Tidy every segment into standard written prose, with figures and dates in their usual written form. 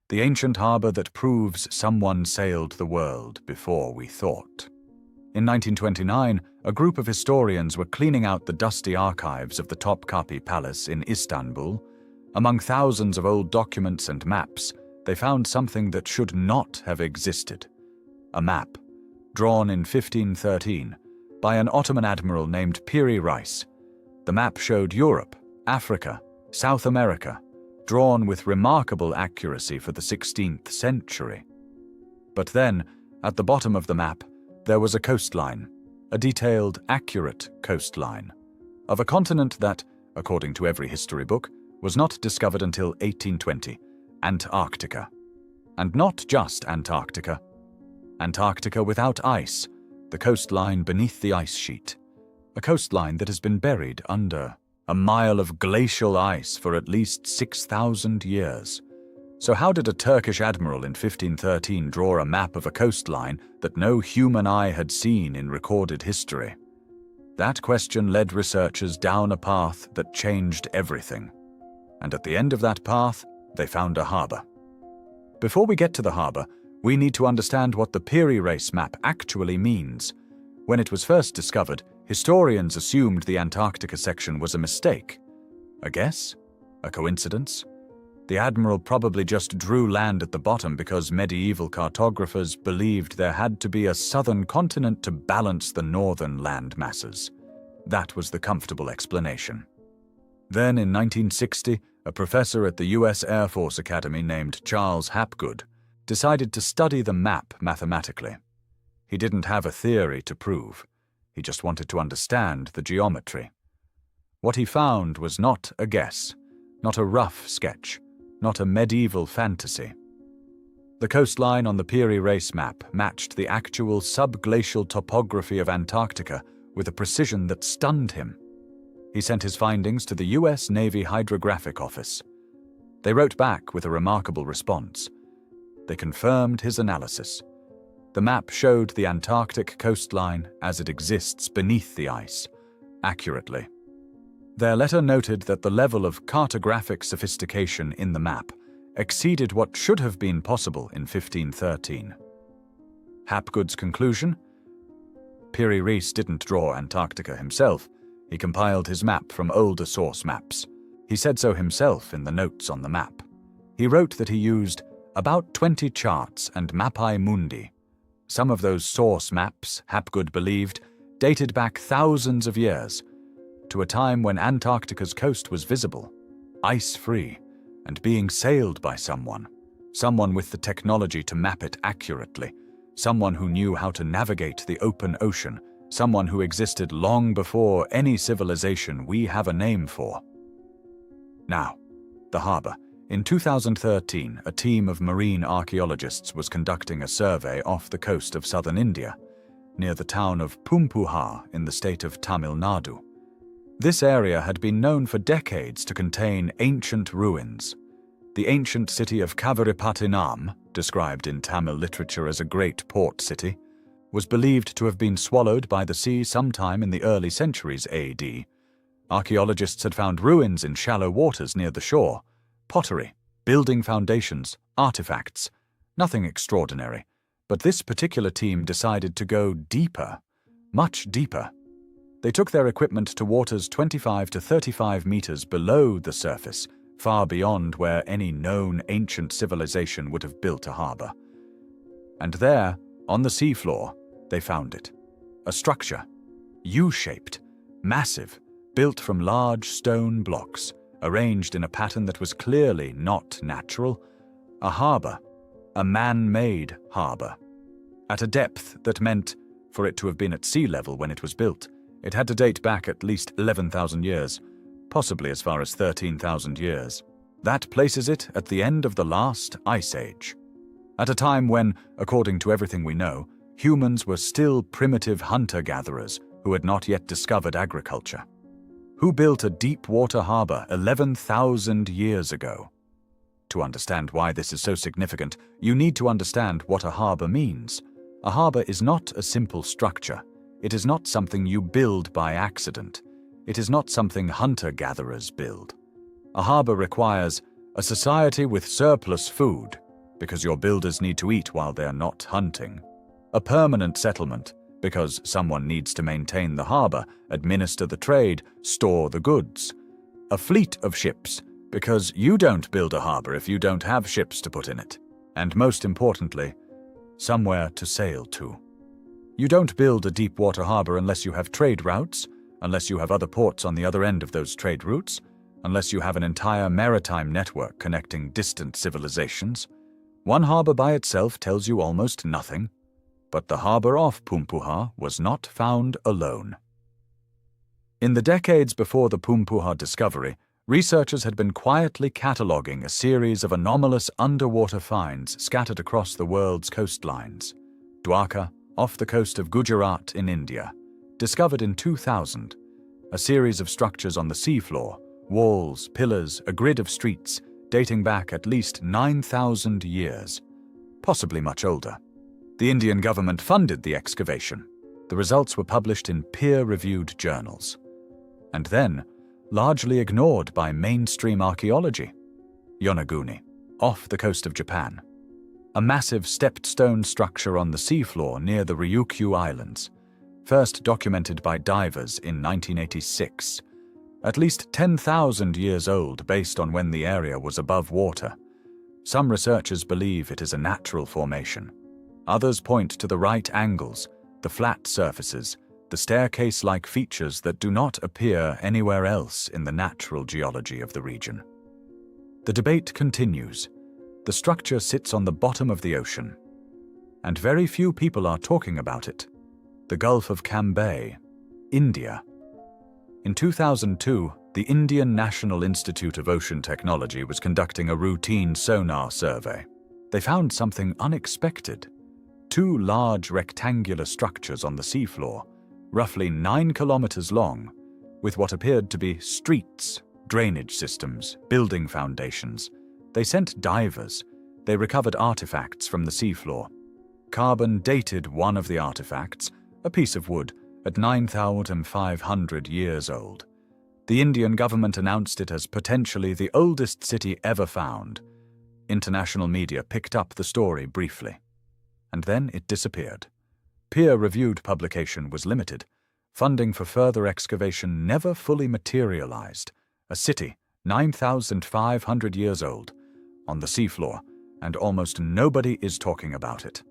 the ancient harbor that proves someone sailed the world before we thought. In 1929, a group of historians were cleaning out the dusty archives of the Topkapi Palace in Istanbul. Among thousands of old documents and maps, they found something that should not have existed. A map, drawn in 1513 by an Ottoman admiral named Piri Reis. The map showed Europe, Africa, South America, drawn with remarkable accuracy for the 16th century. But then, at the bottom of the map, there was a coastline, a detailed, accurate coastline, of a continent that, according to every history book, was not discovered until 1820, Antarctica. And not just Antarctica. Antarctica without ice, the coastline beneath the ice sheet. A coastline that has been buried under a mile of glacial ice for at least 6,000 years. So how did a Turkish admiral in 1513 draw a map of a coastline that no human eye had seen in recorded history? That question led researchers down a path that changed everything. And at the end of that path, they found a harbor. Before we get to the harbor, we need to understand what the Piri Reis map actually means. When it was first discovered, historians assumed the Antarctica section was a mistake. A guess? A coincidence? The admiral probably just drew land at the bottom because medieval cartographers believed there had to be a southern continent to balance the northern land masses. That was the comfortable explanation. Then in 1960, a professor at the US Air Force Academy named Charles Hapgood decided to study the map mathematically. He didn't have a theory to prove. He just wanted to understand the geometry. What he found was not a guess, not a rough sketch, not a medieval fantasy. The coastline on the Piri Reis map matched the actual subglacial topography of Antarctica with a precision that stunned him. He sent his findings to the US Navy Hydrographic Office. They wrote back with a remarkable response. They confirmed his analysis. The map showed the Antarctic coastline as it exists beneath the ice, accurately. Their letter noted that the level of cartographic sophistication in the map exceeded what should have been possible in 1513. Hapgood's conclusion? Piri Reis didn't draw Antarctica himself. He compiled his map from older source maps. He said so himself in the notes on the map. He wrote that he used about 20 charts and mappae mundi. Some of those source maps, Hapgood believed, dated back thousands of years, to a time when Antarctica's coast was visible, ice-free, and being sailed by someone with the technology to map it accurately, someone who knew how to navigate the open ocean, someone who existed long before any civilization we have a name for. Now, the harbor. In 2013, a team of marine archaeologists was conducting a survey off the coast of southern India, near the town of Pumpuhar in the state of Tamil Nadu. This area had been known for decades to contain ancient ruins. The ancient city of Kaviripattinam, described in Tamil literature as a great port city, was believed to have been swallowed by the sea sometime in the early centuries AD. Archaeologists had found ruins in shallow waters near the shore, pottery, building foundations, artifacts. Nothing extraordinary, but this particular team decided to go deeper, much deeper. They took their equipment to waters 25 to 35 meters below the surface, far beyond where any known ancient civilization would have built a harbor. And there, on the seafloor, they found it. A structure, U-shaped, massive, built from large stone blocks, arranged in a pattern that was clearly not natural. A harbor, a man-made harbor. At a depth that meant, for it to have been at sea level when it was built, it had to date back at least 11,000 years, possibly as far as 13,000 years. That places it at the end of the last ice age. At a time when, according to everything we know, humans were still primitive hunter-gatherers who had not yet discovered agriculture. Who built a deep-water harbor 11,000 years ago? To understand why this is so significant, you need to understand what a harbor means. A harbor is not a simple structure. It is not something you build by accident. It is not something hunter-gatherers build. A harbor requires a society with surplus food, because your builders need to eat while they're not hunting. A permanent settlement, because someone needs to maintain the harbor, administer the trade, store the goods. A fleet of ships, because you don't build a harbor if you don't have ships to put in it. And most importantly, somewhere to sail to. You don't build a deep water harbor unless you have trade routes, unless you have other ports on the other end of those trade routes, unless you have an entire maritime network connecting distant civilizations. One harbor by itself tells you almost nothing, but the harbor off Pumpurhar was not found alone. In the decades before the Pumpurhar discovery, researchers had been quietly cataloging a series of anomalous underwater finds scattered across the world's coastlines. Dwarka, off the coast of Gujarat in India, discovered in 2000, a series of structures on the seafloor, walls, pillars, a grid of streets, dating back at least 9,000 years, possibly much older. The Indian government funded the excavation. The results were published in peer-reviewed journals. And then, largely ignored by mainstream archaeology. Yonaguni, off the coast of Japan. A massive stepped stone structure on the seafloor near the Ryukyu Islands, first documented by divers in 1986. At least 10,000 years old based on when the area was above water. Some researchers believe it is a natural formation. Others point to the right angles, the flat surfaces, the staircase-like features that do not appear anywhere else in the natural geology of the region. The debate continues. The structure sits on the bottom of the ocean, and very few people are talking about it. The Gulf of Cambay, India. In 2002, the Indian National Institute of Ocean Technology was conducting a routine sonar survey. They found something unexpected. Two large rectangular structures on the seafloor, roughly 9 kilometers long, with what appeared to be streets, drainage systems, building foundations. They sent divers. They recovered artifacts from the seafloor. Carbon dated one of the artifacts, a piece of wood, at 9,500 years old. The Indian government announced it as potentially the oldest city ever found. International media picked up the story briefly. And then it disappeared. Peer-reviewed publication was limited. Funding for further excavation never fully materialized. A city, 9,500 years old, on the seafloor, and almost nobody is talking about it.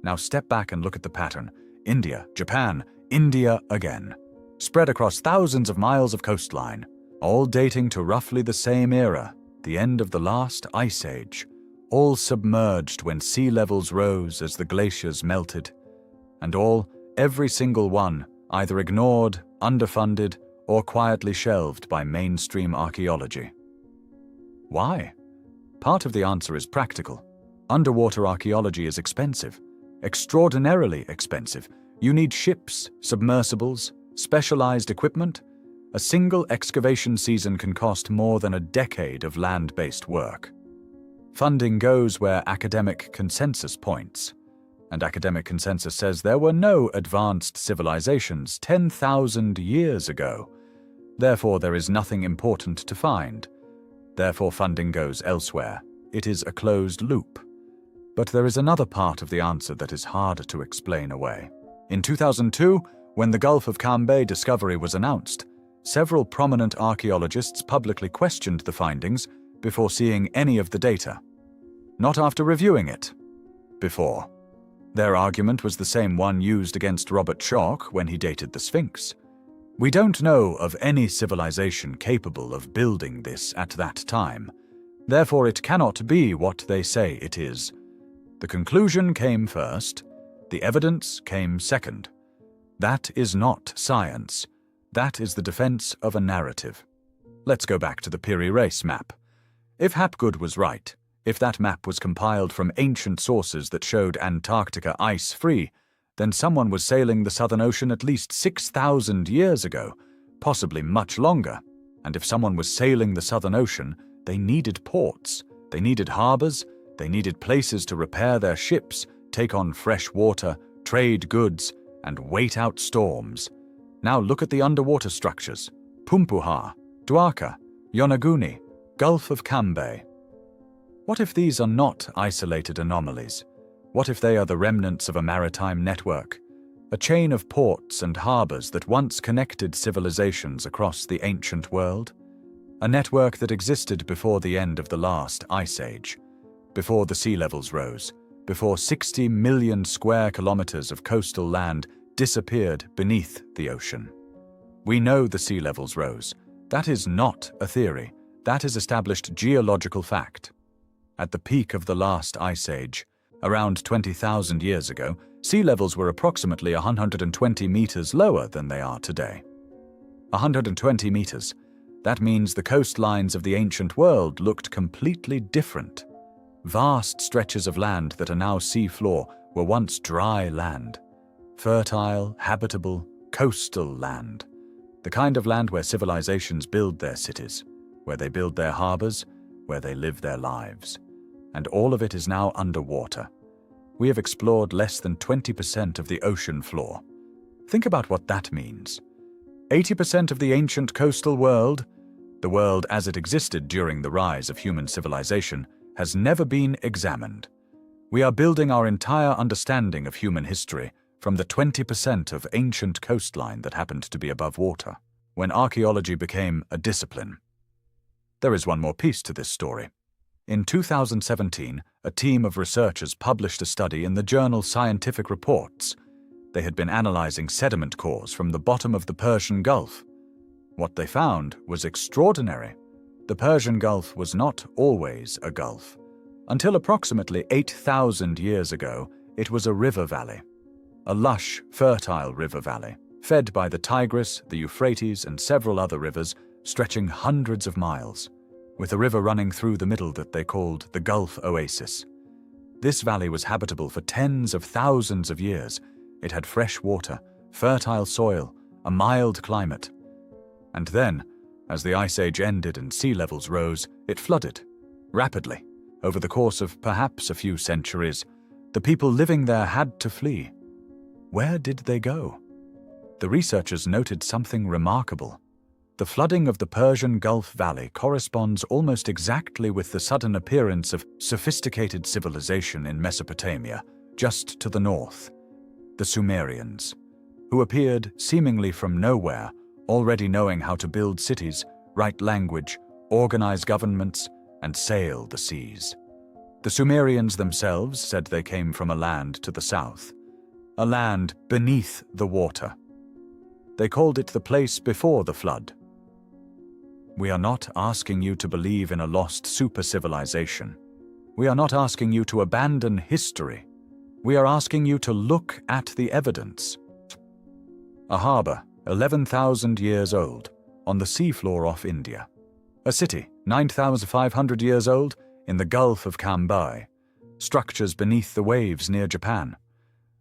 Now step back and look at the pattern. India, Japan, India again. Spread across thousands of miles of coastline, all dating to roughly the same era, the end of the last ice age, all submerged when sea levels rose as the glaciers melted, and all, every single one, either ignored, underfunded, or quietly shelved by mainstream archaeology. Why? Part of the answer is practical. Underwater archaeology is expensive, extraordinarily expensive. You need ships, submersibles, specialized equipment. A single excavation season can cost more than a decade of land-based work. Funding goes where academic consensus points, and academic consensus says there were no advanced civilizations 10,000 years ago. Therefore, there is nothing important to find. Therefore, funding goes elsewhere. It is a closed loop. But there is another part of the answer that is harder to explain away. In 2002, when the Gulf of Cambay discovery was announced, several prominent archaeologists publicly questioned the findings before seeing any of the data. Not after reviewing it. Before. Their argument was the same one used against Robert Schoch when he dated the Sphinx. We don't know of any civilization capable of building this at that time. Therefore, it cannot be what they say it is. The conclusion came first. The evidence came second. That is not science. That is the defense of a narrative. Let's go back to the Piri Reis map. If Hapgood was right, if that map was compiled from ancient sources that showed Antarctica ice-free, then someone was sailing the Southern Ocean at least 6,000 years ago, possibly much longer. And if someone was sailing the Southern Ocean, they needed ports, they needed harbors, they needed places to repair their ships, take on fresh water, trade goods, and wait out storms. Now look at the underwater structures. Pumpurhar, Dwarka, Yonaguni, Gulf of Cambay. What if these are not isolated anomalies? What if they are the remnants of a maritime network, a chain of ports and harbors that once connected civilizations across the ancient world? A network that existed before the end of the last ice age, before the sea levels rose, before 60 million square kilometers of coastal land disappeared beneath the ocean. We know the sea levels rose. That is not a theory. That is established geological fact. At the peak of the last ice age, around 20,000 years ago, sea levels were approximately 120 meters lower than they are today. 120 meters. That means the coastlines of the ancient world looked completely different. Vast stretches of land that are now sea floor were once dry land. Fertile, habitable, coastal land. The kind of land where civilizations build their cities, where they build their harbors, where they live their lives. And all of it is now underwater. We have explored less than 20% of the ocean floor. Think about what that means. 80% of the ancient coastal world, the world as it existed during the rise of human civilization, has never been examined. We are building our entire understanding of human history from the 20% of ancient coastline that happened to be above water, when archaeology became a discipline. There is one more piece to this story. In 2017, a team of researchers published a study in the journal Scientific Reports. They had been analyzing sediment cores from the bottom of the Persian Gulf. What they found was extraordinary. The Persian Gulf was not always a gulf. Until approximately 8,000 years ago, it was a river valley. A lush, fertile river valley, fed by the Tigris, the Euphrates, and several other rivers stretching hundreds of miles, with a river running through the middle that they called the Gulf Oasis. This valley was habitable for tens of thousands of years. It had fresh water, fertile soil, a mild climate. And then, as the Ice Age ended and sea levels rose, it flooded, rapidly. Over the course of perhaps a few centuries, the people living there had to flee. Where did they go? The researchers noted something remarkable. The flooding of the Persian Gulf Valley corresponds almost exactly with the sudden appearance of sophisticated civilization in Mesopotamia, just to the north, the Sumerians, who appeared seemingly from nowhere, already knowing how to build cities, write language, organize governments, and sail the seas. The Sumerians themselves said they came from a land to the south, a land beneath the water. They called it the place before the flood. We are not asking you to believe in a lost super-civilization. We are not asking you to abandon history. We are asking you to look at the evidence. A harbor, 11,000 years old, on the seafloor off India. A city, 9,500 years old, in the Gulf of Cambay. Structures beneath the waves near Japan.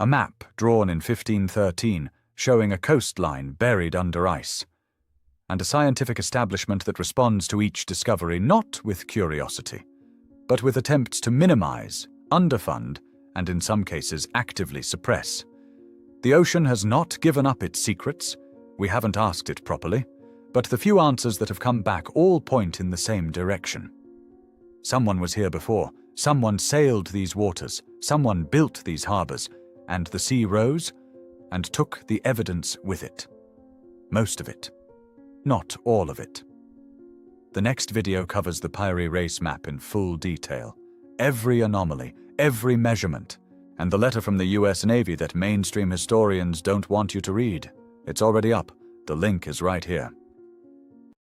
A map drawn in 1513 showing a coastline buried under ice. And a scientific establishment that responds to each discovery not with curiosity, but with attempts to minimize, underfund, and in some cases actively suppress. The ocean has not given up its secrets. We haven't asked it properly, but the few answers that have come back all point in the same direction. Someone was here before, someone sailed these waters, someone built these harbors, and the sea rose and took the evidence with it. Most of it. Not all of it. The next video covers the Piri Reis map in full detail. Every anomaly, every measurement, and the letter from the US Navy that mainstream historians don't want you to read. It's already up. The link is right here.